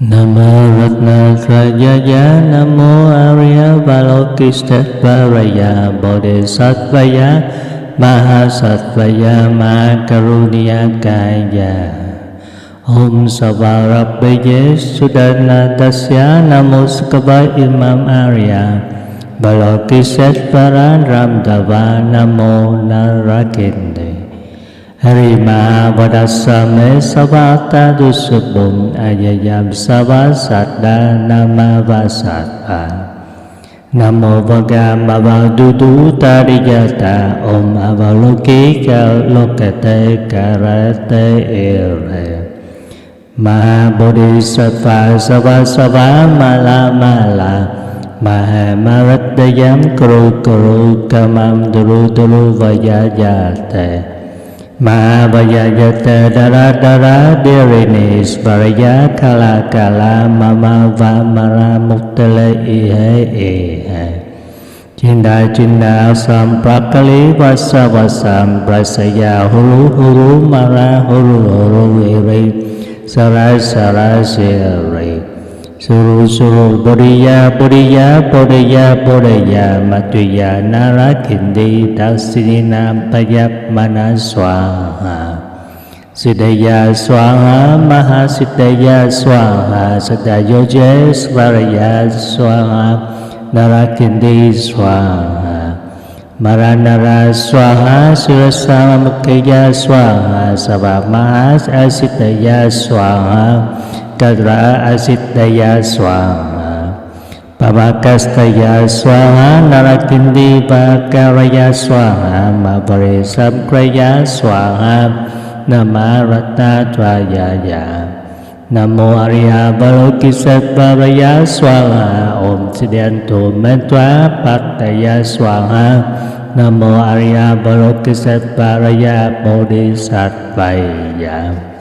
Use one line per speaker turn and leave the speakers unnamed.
Namo Ratnasrayaya Namo Arya Balokiteshvaraya Bodhisattvaya Mahasattvaya Makaruniyakaya Om Savarabhaye Sudannatasya Namoskava Imam Arya Balokiteshvara Ramdava Namo Narakinde Harima Vadasame Savata Dusubum Ayayam Savasada Nama Vasata Namo Vagamava Dudu Tariyata Om Avalokika Lokate Karate Ere Maha Bodhisattva Savasava Mala Mala Maha Maratayam Kuru Kuru Kamam Duru Duru Vayayate Mahavayayata Dara Dara Dirinis Varaya Kala Kala Mama Vamara Muktala Ihe Ihe Jinda Jinda Sam Prakali Vasa Vasam Brasaya Huru Huru Mara Huru Huru Iri Sara Sara Siri Suru Suru Bodhiya Bodhiya Bodhiya Bodhiya Matuya Nara Kindi Dasinina Payap Mana Swaha Siddhaya Swaha Maha Siddhaya Swaha Sadayoje Svaraya Swaha Nara Kindi Swaha Maranara Swaha Surasa Mukaya Swaha Sava Maha Asiddhaya Swaha Tadra Asiddhaya Swaha Pavakastaya Swaha Narakindi Vakaraya Swaha Mavare Samkraya Swaha Nama Ratnatvayaya Namo Arya Balokiteshvaraya Swaha Om Siddhanto Mentva Pataya Swaha Namo Arya Balokiteshvaraya Bodhisattvaya